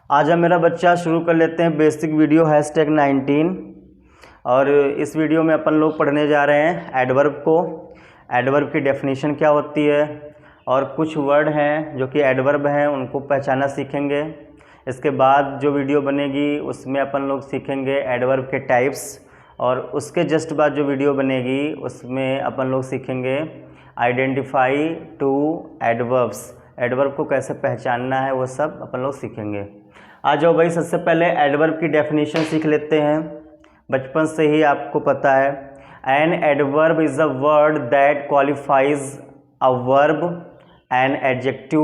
आज हम मेरा बच्चा शुरू कर लेते हैं बेसिक वीडियो #19। और इस वीडियो में अपन लोग पढ़ने जा रहे हैं एडवर्ब को। एडवर्ब की डेफिनेशन क्या होती है और कुछ वर्ड हैं जो कि एडवर्ब हैं उनको पहचाना सीखेंगे। इसके बाद जो वीडियो बनेगी उसमें अपन लोग सीखेंगे एडवर्ब के टाइप्स, और उसके जस्ट बाद जो वीडियो बनेगी उसमें अपन लोग सीखेंगे आइडेंटिफाई टू एडवर्ब्स। एडवर्ब को कैसे पहचानना है वो सब अपन लोग सीखेंगे। आ जाओ भाई, सबसे पहले एडवर्ब की डेफिनेशन सीख लेते हैं। बचपन से ही आपको पता है, an adverb is a word that qualifies a verb, an adjective,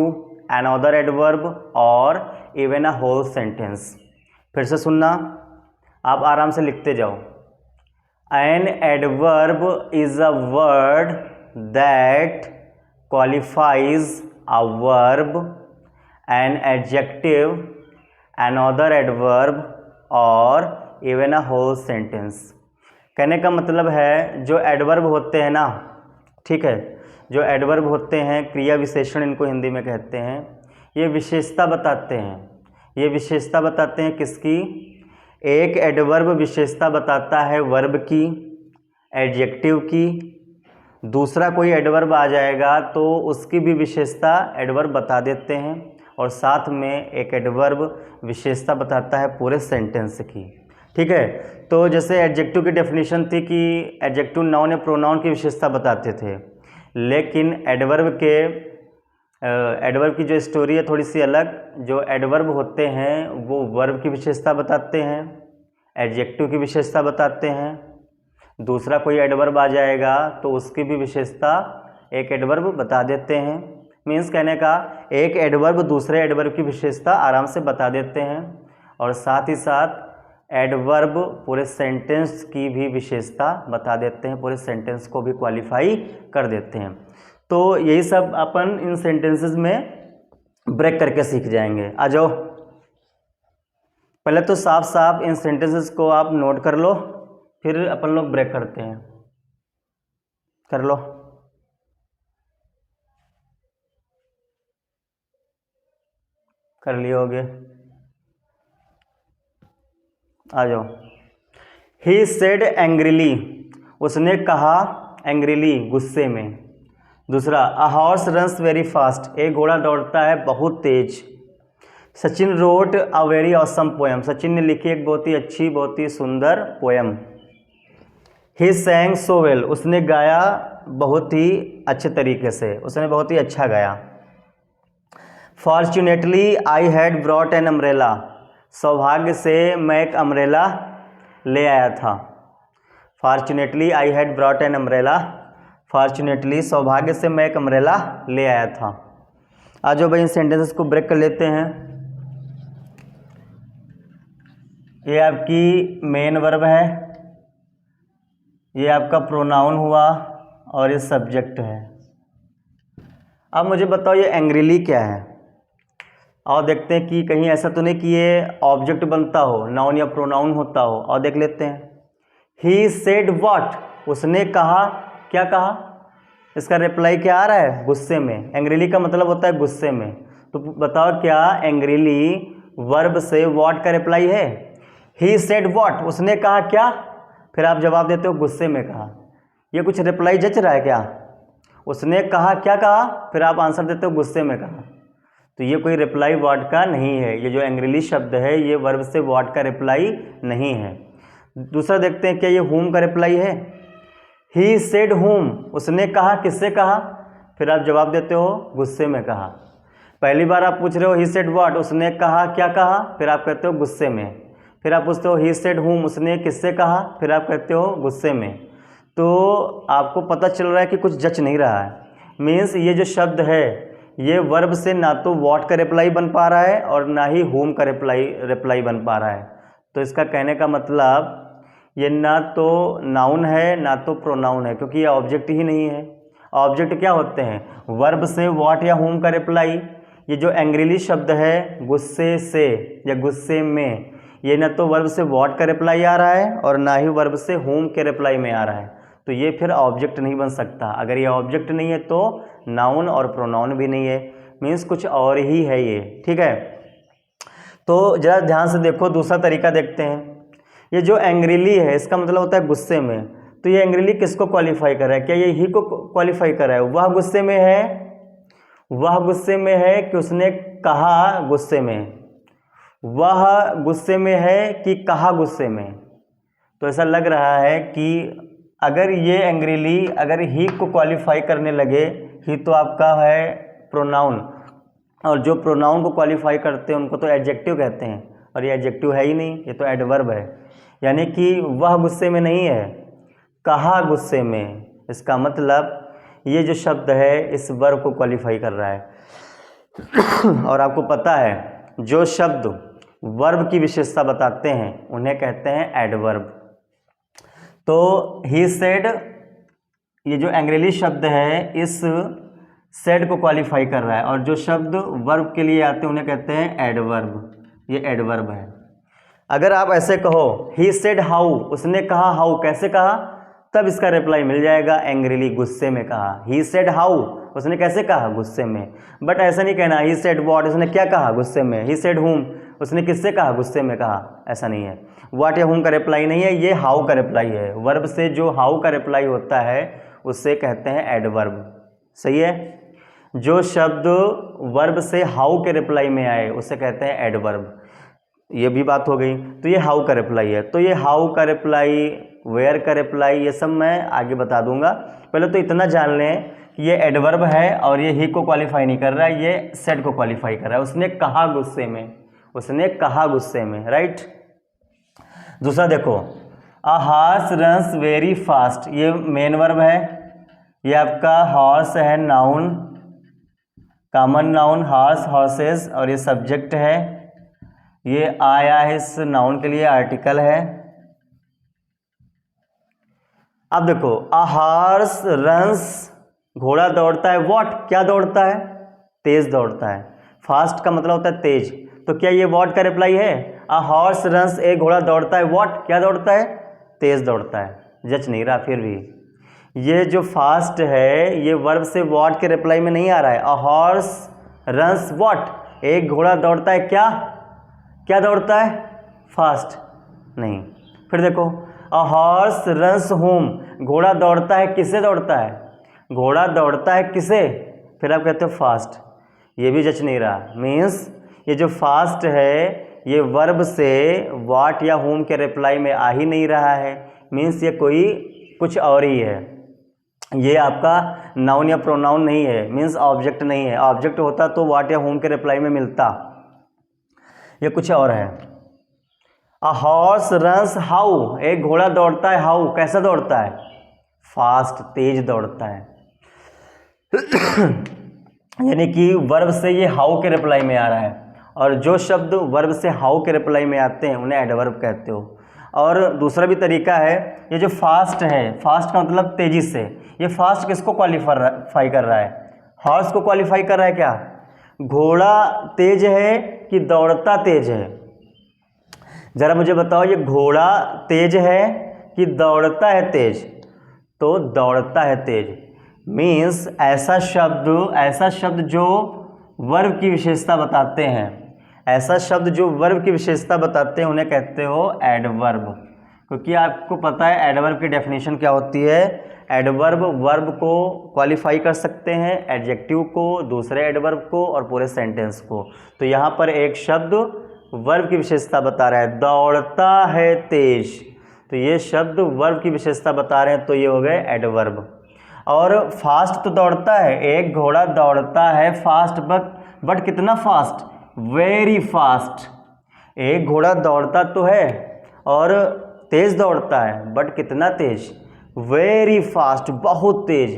another adverb और इवन अ होल सेंटेंस। फिर से सुनना, आप आराम से लिखते जाओ। An adverb is a word that qualifies a verb, an adjective, another adverb और even a whole sentence। कहने का मतलब है जो एडवर्ब होते हैं ना, ठीक है, जो एडवर्ब होते हैं क्रिया विशेषण इनको हिंदी में कहते हैं, ये विशेषता बताते हैं। ये विशेषता बताते हैं किसकी? एक एडवर्ब विशेषता बताता है वर्ब की, एडजेक्टिव की। दूसरा कोई एडवर्ब आ जाएगा तो उसकी भी विशेषता एडवर्ब बता देते हैं, और साथ में एक एडवर्ब विशेषता बताता है पूरे सेंटेंस की। ठीक है, तो जैसे एडजेक्टिव की डेफिनेशन थी कि एडजेक्टिव नाउन या प्रोनाउन की विशेषता बताते थे, लेकिन एडवर्ब की जो स्टोरी है थोड़ी सी अलग। जो एडवर्ब होते हैं वो वर्ब की विशेषता बताते हैं, एडजेक्टिव की विशेषता बताते हैं। दूसरा कोई एडवर्ब आ जाएगा तो उसकी भी विशेषता एक एडवर्ब बता देते हैं। मीन्स कहने का, एक एडवर्ब दूसरे एडवर्ब की विशेषता आराम से बता देते हैं, और साथ ही साथ एडवर्ब पूरे सेंटेंस की भी विशेषता बता देते हैं, पूरे सेंटेंस को भी क्वालिफाई कर देते हैं। तो यही सब अपन इन सेंटेंसेस में ब्रेक करके सीख जाएंगे। आ जाओ, पहले तो साफ साफ इन सेंटेंसेस को आप नोट कर लो, फिर अपन लोग ब्रेक करते हैं। कर लो। कर लिए होगे? आ जाओ। ही सेड एंग्रीली, उसने कहा एंग्रीली, गुस्से में। दूसरा, a horse runs very fast, एक घोड़ा दौड़ता है बहुत तेज। Sachin wrote a very awesome poem, Sachin ने लिखी एक बहुत ही अच्छी, बहुत ही सुंदर पोएम। ही सैंग सो वेल, उसने गाया बहुत ही अच्छे तरीके से, उसने बहुत ही अच्छा गाया। Fortunately I had brought an umbrella, सौभाग्य से मैं एक अम्ब्रेला ले आया था। Fortunately I had brought an umbrella, fortunately सौभाग्य से मैं एक अम्ब्रेला ले आया था। आज जो भाई इन सेंटेंसेस को ब्रेक कर लेते हैं। ये आपकी मेन वर्ब है, ये आपका प्रोनाउन हुआ, और ये सब्जेक्ट है। अब मुझे बताओ ये एंग्रीली क्या है, और देखते हैं कि कहीं ऐसा तो नहीं कि ये ऑब्जेक्ट बनता हो, नाउन या प्रोनाउन होता हो। और देख लेते हैं। ही सेड व्हाट, उसने कहा, क्या कहा? इसका रिप्लाई क्या आ रहा है? गुस्से में। एंग्रीली का मतलब होता है गुस्से में। तो बताओ क्या एंग्रीली वर्ब से व्हाट का रिप्लाई है? ही सेड व्हाट, उसने कहा क्या? फिर आप जवाब देते हो गुस्से में कहा। ये कुछ रिप्लाई जच रहा है क्या? उसने कहा, क्या कहा? फिर आप आंसर देते हो गुस्से में कहा। तो ये कोई रिप्लाई वर्ड का नहीं है। ये जो एंग्रीली शब्द है ये वर्ब से वर्ड का रिप्लाई नहीं है। दूसरा देखते हैं, क्या ये होम का रिप्लाई है? ही सेड होम, उसने कहा, किससे कहा? फिर आप जवाब देते हो गुस्से में कहा। पहली बार आप पूछ रहे हो ही सेड व्हाट, उसने कहा, क्या कहा? फिर आप कहते हो गुस्से में। फिर आप पूछते हो ही सेड होम, उसने किससे कहा? फिर आप कहते हो गुस्से में। तो आपको पता चल रहा है कि कुछ जच नहीं रहा है। मीन्स ये जो शब्द है ये वर्ब से ना तो व्हाट का रिप्लाई बन पा रहा है और ना ही होम का रिप्लाई बन पा रहा है। तो इसका कहने का मतलब ये ना तो नाउन है ना तो प्रोनाउन है, क्योंकि ये ऑब्जेक्ट ही नहीं है। ऑब्जेक्ट क्या होते हैं? वर्ब से व्हाट या होम का रिप्लाई। ये जो एंग्रीली शब्द है गुस्से से या गुस्से में, ये ना तो वर्ब से व्हाट का रिप्लाई आ रहा है और ना ही वर्ब से होम के रिप्लाई में आ रहा है। तो ये फिर ऑब्जेक्ट नहीं बन सकता। अगर ये ऑब्जेक्ट नहीं है तो नाउन और प्रोनाउन भी नहीं है, मीन्स कुछ और ही है ये। ठीक है, तो ज़रा ध्यान से देखो, दूसरा तरीका देखते हैं। ये जो एंग्रीली है इसका मतलब होता है गुस्से में, तो ये एंग्रीली किसको क्वालिफाई कर रहा है? क्या ये ही को क्वालिफाई कर रहा है? वह गुस्से में है, वह गुस्से में है कि उसने कहा गुस्से में, वह गुस्से में है कि कहा गुस्से में। तो ऐसा लग रहा है कि अगर ये एंग्रीली अगर ही को क्वालिफाई करने लगे, ही तो आपका है प्रोनाउन, और जो प्रोनाउन को क्वालिफाई करते हैं उनको तो एडजेक्टिव कहते हैं, और ये एडजेक्टिव है ही नहीं, ये तो एडवर्ब है। यानी कि वह गुस्से में नहीं है, कहा गुस्से में। इसका मतलब ये जो शब्द है इस वर्ब को क्वालिफाई कर रहा है। और आपको पता है जो शब्द वर्ब की विशेषता बताते हैं उन्हें कहते हैं एडवर्ब। तो ही सेड, ये जो एंग्रीली शब्द है इस सेड को क्वालिफाई कर रहा है, और जो शब्द वर्ब के लिए आते हैं उन्हें कहते हैं एडवर्ब। ये एडवर्ब है। अगर आप ऐसे कहो ही सेड हाउ, उसने कहा हाउ, कैसे कहा? तब इसका रिप्लाई मिल जाएगा एंग्रीली, गुस्से में कहा। ही सेड हाउ, उसने कैसे कहा? गुस्से में। बट ऐसा नहीं कहना ही सेड व्हाट, उसने क्या कहा? गुस्से में। ही सेड हुम, उसने किससे कहा? गुस्से में कहा। ऐसा नहीं है। व्हाट या हुम का रिप्लाई नहीं है, ये हाउ का रिप्लाई है। वर्ब से जो हाउ का रिप्लाई होता है उससे कहते हैं एडवर्ब। सही है? जो शब्द वर्ब से हाउ के रिप्लाई में आए उसे कहते हैं एडवर्ब। ये भी बात हो गई। तो ये हाउ का रिप्लाई है। तो ये हाउ का रिप्लाई, वेयर का रिप्लाई, ये सब मैं आगे बता दूंगा। पहले तो इतना जान लें कि ये एडवर्ब है और ये ही को क्वालिफाई नहीं कर रहा है, ये सेड को क्वालिफाई कर रहा है। उसने कहा गुस्से में, उसने कहा गुस्से में, राइट। दूसरा देखो, अ हॉर्स रन्स वेरी फास्ट, ये मेन वर्ब है। ये आपका हॉर्स है noun, common noun horse, horses, और ये सब्जेक्ट है। ये आया है इस नाउन के लिए, आर्टिकल है। अब देखो, अ हॉर्स रन्स, घोड़ा दौड़ता है। व्हाट, क्या दौड़ता है? तेज दौड़ता है। फास्ट का मतलब होता है तेज। तो क्या ये व्हाट का रिप्लाई है? अ हॉर्स रन्स, एक घोड़ा दौड़ता है। व्हाट, क्या दौड़ता है? तेज दौड़ता है। जच नहीं रहा फिर भी। ये जो फास्ट है ये वर्ब से व्हाट के रिप्लाई में नहीं आ रहा है। अ हॉर्स रन्स व्हाट, एक घोड़ा दौड़ता है क्या? क्या दौड़ता है? फास्ट नहीं। फिर देखो, अ हॉर्स रन्स होम, घोड़ा दौड़ता है किसे? दौड़ता है, घोड़ा दौड़ता है किसे? फिर आप कहते हो फास्ट। ये भी जच नहीं रहा। मीन्स ये जो फास्ट है ये वर्ब से व्हाट या होम के रिप्लाई में आ ही नहीं रहा है। मीन्स ये कोई कुछ और ही है। ये आपका नाउन या प्रोनाउन नहीं है, मीन्स ऑब्जेक्ट नहीं है। ऑब्जेक्ट होता तो व्हाट या होम के रिप्लाई में मिलता, ये कुछ और है। अ हॉर्स रन्स हाउ, एक घोड़ा दौड़ता है हाउ, कैसा दौड़ता है? फास्ट, तेज दौड़ता है। यानी कि वर्ब से ये हाउ के रिप्लाई में आ रहा है, और जो शब्द वर्ब से हाउ के रिप्लाई में आते हैं उन्हें एडवर्ब कहते हो। और दूसरा भी तरीका है, ये जो फास्ट है, फास्ट का मतलब तेजी से, ये फास्ट किसको क्वालिफाई कर रहा है? हॉर्स को क्वालिफाई कर रहा है क्या? घोड़ा तेज है कि दौड़ता तेज है? जरा मुझे बताओ, ये घोड़ा तेज है कि दौड़ता है तेज? तो दौड़ता है तेज। मीन्स ऐसा शब्द जो वर्ब की विशेषता बताते हैं, ऐसा शब्द जो वर्ब की विशेषता बताते हैं उन्हें कहते हो एडवर्ब। क्योंकि आपको पता है एडवर्ब की डेफिनेशन क्या होती है। एडवर्ब वर्ब को क्वालिफाई कर सकते हैं, एडजेक्टिव को, दूसरे एडवर्ब को, और पूरे सेंटेंस को। तो यहाँ पर एक शब्द वर्ब की विशेषता बता रहा है, दौड़ता है तेज, तो ये शब्द वर्ब की विशेषता बता रहे हैं, तो ये हो गए एडवर्ब। और फास्ट तो दौड़ता है, एक घोड़ा दौड़ता है फास्ट, बट कितना फास्ट? Very fast. एक घोड़ा दौड़ता तो है और तेज दौड़ता है, बट कितना तेज? वेरी फास्ट, बहुत तेज।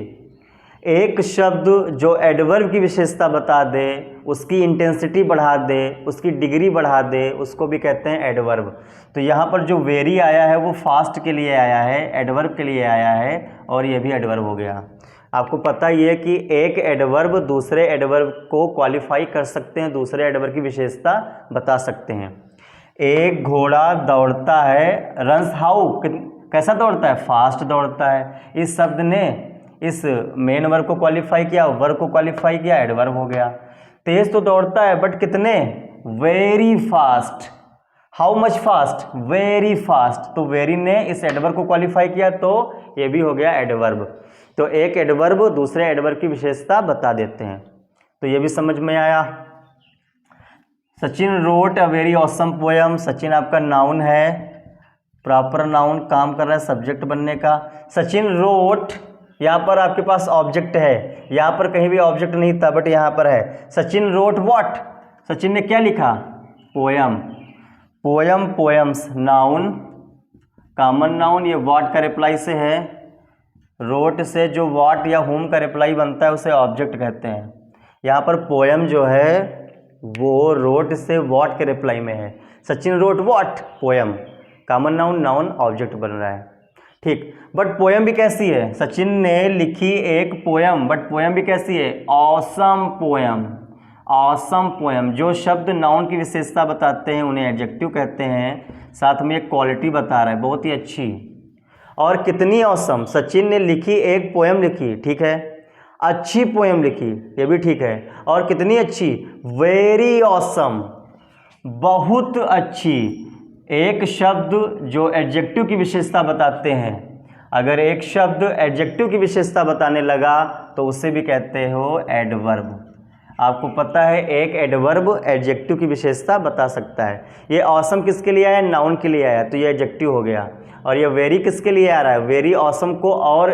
एक शब्द जो एडवर्ब की विशेषता बता दे, उसकी इंटेंसिटी बढ़ा दे, उसकी डिग्री बढ़ा दे, उसको भी कहते हैं एडवर्ब। तो यहाँ पर जो वेरी आया है वो फास्ट के लिए आया है, एडवर्ब के लिए आया है, और ये भी एडवर्ब हो गया। आपको पता ही है कि एक एडवर्ब दूसरे एडवर्ब को क्वालिफाई कर सकते हैं, दूसरे एडवर्ब की विशेषता बता सकते हैं। एक घोड़ा दौड़ता है, रन्स हाउ, कैसा दौड़ता है? फास्ट दौड़ता है। इस शब्द ने इस मेन वर्ब को क्वालिफाई किया, वर्ब को क्वालिफाई किया, एडवर्ब हो गया। तेज तो दौड़ता है, बट कितने? Very fast. How much fast, very fast. तो वेरी ने इस एडवर्ब को क्वालिफाई किया, तो ये भी हो गया एडवर्ब। तो एक एडवर्ब दूसरे एडवर्ब की विशेषता बता देते हैं। तो ये भी समझ में आया। Sachin wrote a very awesome poem. Sachin आपका नाउन है, प्रॉपर नाउन, काम कर रहा है सब्जेक्ट बनने का। सचिन रोट, यहाँ पर आपके पास ऑब्जेक्ट है, यहाँ पर कहीं भी ऑब्जेक्ट नहीं था बट यहाँ पर है। सचिन रोट व्हाट, सचिन ने क्या लिखा, poem. Poem, poems, noun, common noun, ये व्हाट का रिप्लाई से है। रोट से जो व्हाट या होम का रिप्लाई बनता है उसे ऑब्जेक्ट कहते हैं। यहाँ पर पोयम जो है वो रोट से व्हाट के रिप्लाई में है। Sachin wrote what, poem, common noun, noun, object बन रहा है। ठीक, बट पोयम भी कैसी है, सचिन ने लिखी एक पोयम, बट पोयम भी कैसी है, ऑसम पोयम। ऑसम पोयम, जो शब्द नाउन की विशेषता बताते हैं उन्हें एडजेक्टिव कहते हैं, साथ में एक क्वालिटी बता रहा है, बहुत ही अच्छी। और कितनी ऑसम, सचिन ने लिखी एक पोयम लिखी, ठीक है, अच्छी पोयम लिखी, ये भी ठीक है, और कितनी अच्छी, वेरी ऑसम, बहुत अच्छी। एक शब्द जो एडजेक्टिव की विशेषता बताते हैं, अगर एक शब्द एडजेक्टिव की विशेषता बताने लगा तो उसे भी कहते हो एडवर्ब। आपको पता है एक एडवर्ब एडजेक्टिव की विशेषता बता सकता है। ये ऑसम किसके लिए आया, नाउन के लिए आया, तो ये एडजेक्टिव हो गया। और ये वेरी किसके लिए आ रहा है, वेरी ऑसम को, और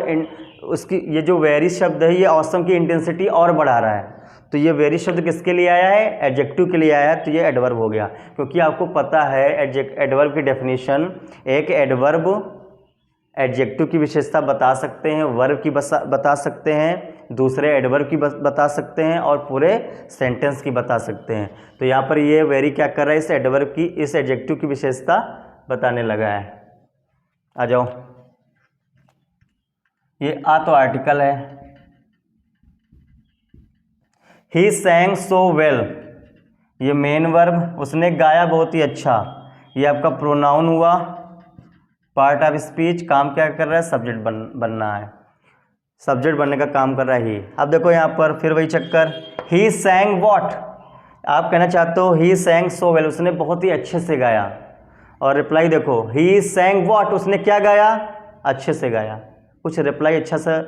उसकी ये जो वेरी शब्द है ये ऑसम की इंटेंसिटी और बढ़ा रहा है। तो ये वेरी शब्द किसके लिए आया है, एडजेक्टिव के लिए आया है, तो ये एडवर्ब हो गया। क्योंकि आपको पता है एडवर्ब की डेफिनेशन, एक एडवर्ब एडजेक्टिव की विशेषता बता सकते हैं, वर्ब की बता सकते हैं, दूसरे एडवर्ब की बता सकते हैं, और पूरे सेंटेंस की बता सकते हैं। तो यहाँ पर ये वेरी क्या कर रहा है, इस एडवर्ब की, इस एडजेक्टिव की विशेषता बताने लगा है। आ जाओ, ये आ तो आर्टिकल है। ही सैंग सो वेल, ये मेन वर्ब, उसने गाया बहुत ही अच्छा, ये आपका प्रोनाउन हुआ, पार्ट ऑफ स्पीच, काम क्या कर रहा है, सब्जेक्ट बनना है, सब्जेक्ट बनने का काम कर रहा है ही। अब देखो यहाँ पर फिर वही चक्कर, ही सैंग व्हाट, आप कहना चाहते हो ही सैंग सो वेल, उसने बहुत ही अच्छे से गाया, और रिप्लाई देखो, ही सैंग व्हाट, उसने क्या गाया, अच्छे से गाया, कुछ रिप्लाई अच्छा सा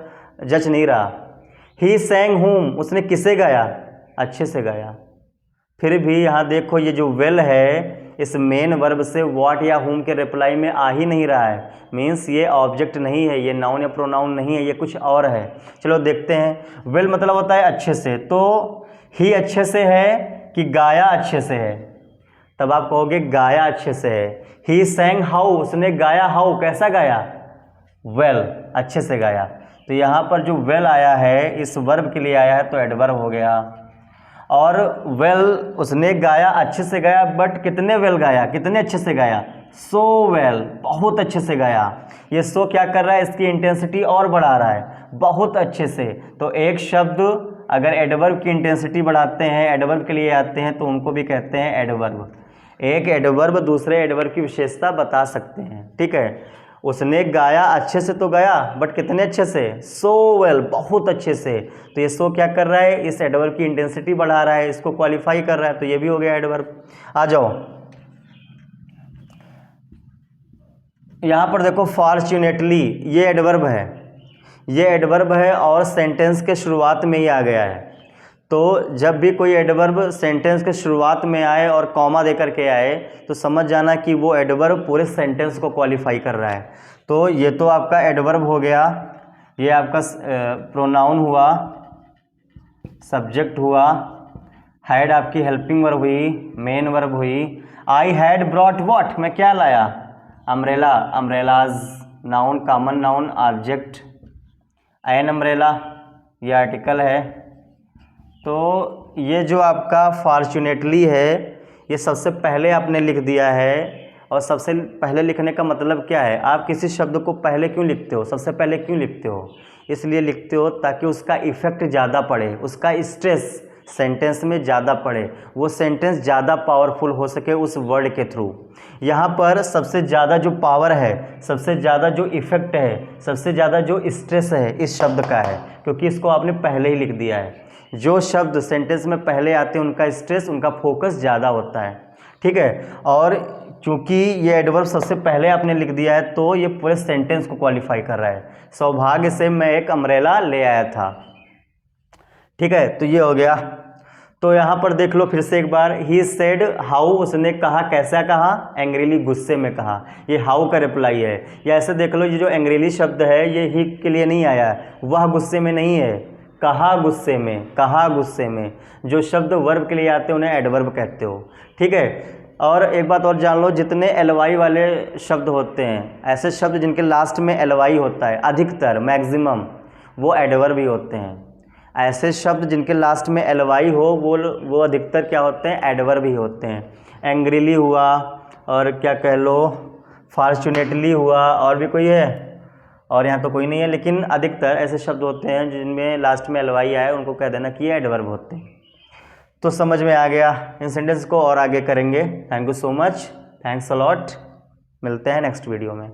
जज नहीं रहा। ही सैंग होम, उसने किसे गाया, अच्छे से गाया। फिर भी यहाँ देखो ये जो वेल है इस मेन वर्ब से व्हाट या होम के रिप्लाई में आ ही नहीं रहा है, मीन्स ये ऑब्जेक्ट नहीं है, ये नाउन या प्रोनाउन नहीं है, ये कुछ और है। चलो देखते हैं। वेल मतलब होता है अच्छे से, तो ही अच्छे से है कि गाया अच्छे से है, तब आप कहोगे गाया अच्छे से है। ही सैंग हाउ, उसने गाया हाउ, कैसा गाया, वेल, अच्छे से गाया। तो यहाँ पर जो वेल आया है इस वर्ब के लिए आया है, तो एडवर्ब हो गया। और वेल उसने गाया, अच्छे से गाया, बट कितने वेल गाया, कितने अच्छे से गाया, सो वेल, बहुत अच्छे से गाया। ये सो क्या कर रहा है, इसकी इंटेंसिटी और बढ़ा रहा है, बहुत अच्छे से। तो एक शब्द अगर एडवर्ब की इंटेंसिटी बढ़ाते हैं, एडवर्ब के लिए आते हैं, तो उनको भी कहते हैं एडवर्ब। एक एडवर्ब दूसरे एडवर्ब की विशेषता बता सकते हैं, ठीक है। उसने गाया, अच्छे से तो गाया, बट कितने अच्छे से, सो वेल, बहुत अच्छे से। तो ये सो क्या कर रहा है, इस एडवर्ब की इंटेंसिटी बढ़ा रहा है, इसको क्वालिफाई कर रहा है, तो ये भी हो गया एडवर्ब। आ जाओ यहाँ पर देखो, फॉर्च्यूनेटली, ये एडवर्ब है, ये एडवर्ब है और सेंटेंस के शुरुआत में ही आ गया है। तो जब भी कोई एडवर्ब सेंटेंस के शुरुआत में आए और कॉमा देकर के आए, तो समझ जाना कि वो एडवर्ब पूरे सेंटेंस को क्वालिफाई कर रहा है। तो ये तो आपका एडवर्ब हो गया, ये आपका प्रोनाउन हुआ, सब्जेक्ट हुआ, हैड आपकी हेल्पिंग वर्ब हुई, मेन वर्ब हुई। आई हैड ब्रॉट व्हाट, मैं क्या लाया, umbrella, umbrellas, noun, common noun, object, an umbrella, ये आर्टिकल है। तो ये जो आपका फॉर्च्यूनेटली है, ये सबसे पहले आपने लिख दिया है। और सबसे पहले लिखने का मतलब क्या है, आप किसी शब्द को पहले क्यों लिखते हो, सबसे पहले क्यों लिखते हो, इसलिए लिखते हो ताकि उसका इफ़ेक्ट ज़्यादा पड़े, उसका स्ट्रेस सेंटेंस में ज़्यादा पड़े, वो सेंटेंस ज़्यादा पावरफुल हो सके उस वर्ड के थ्रू। यहाँ पर सबसे ज़्यादा जो पावर है, सबसे ज़्यादा जो इफ़ेक्ट है, सबसे ज़्यादा जो स्ट्रेस है इस शब्द का है, क्योंकि इसको आपने पहले ही लिख दिया है। जो शब्द सेंटेंस में पहले आते हैं उनका स्ट्रेस, उनका फोकस ज़्यादा होता है, ठीक है। और क्योंकि ये एडवर्ब सबसे पहले आपने लिख दिया है तो ये पूरे सेंटेंस को क्वालिफाई कर रहा है। सौभाग्य से मैं एक अम्ब्रेला ले आया था, ठीक है। तो ये हो गया। तो यहाँ पर देख लो फिर से एक बार, ही सेड हाउ, उसने कहा, कैसा कहा, एंग्रीली, गुस्से में कहा। ये हाउ का रिप्लाई है। या ऐसे देख लो, ये जो एंग्रीली शब्द है ये ही के लिए नहीं आया है, वह गुस्से में नहीं है, कहा गुस्से में, कहा गुस्से में। जो शब्द वर्ब के लिए आते हैं उन्हें एडवर्ब कहते हो, ठीक है। और एक बात और जान लो, जितने एलवाई वाले शब्द होते हैं, ऐसे शब्द जिनके लास्ट में एलवाई होता है, अधिकतर, मैक्सिमम, वो एडवर्ब ही होते हैं। ऐसे शब्द जिनके लास्ट में एलवाई हो वो अधिकतर क्या होते हैं, एडवर्ब ही होते हैं। एंग्रीली हुआ, और क्या कह लो, फॉर्चुनेटली हुआ, और भी कोई है, और यहाँ तो कोई नहीं है, लेकिन अधिकतर ऐसे शब्द होते हैं जिनमें लास्ट में एलवाई आए, उनको कह देना कि ये एडवर्ब होते हैं। तो समझ में आ गया। इन सेंटेंस को और आगे करेंगे। Thank you so much, thanks a lot. मिलते हैं नेक्स्ट वीडियो में।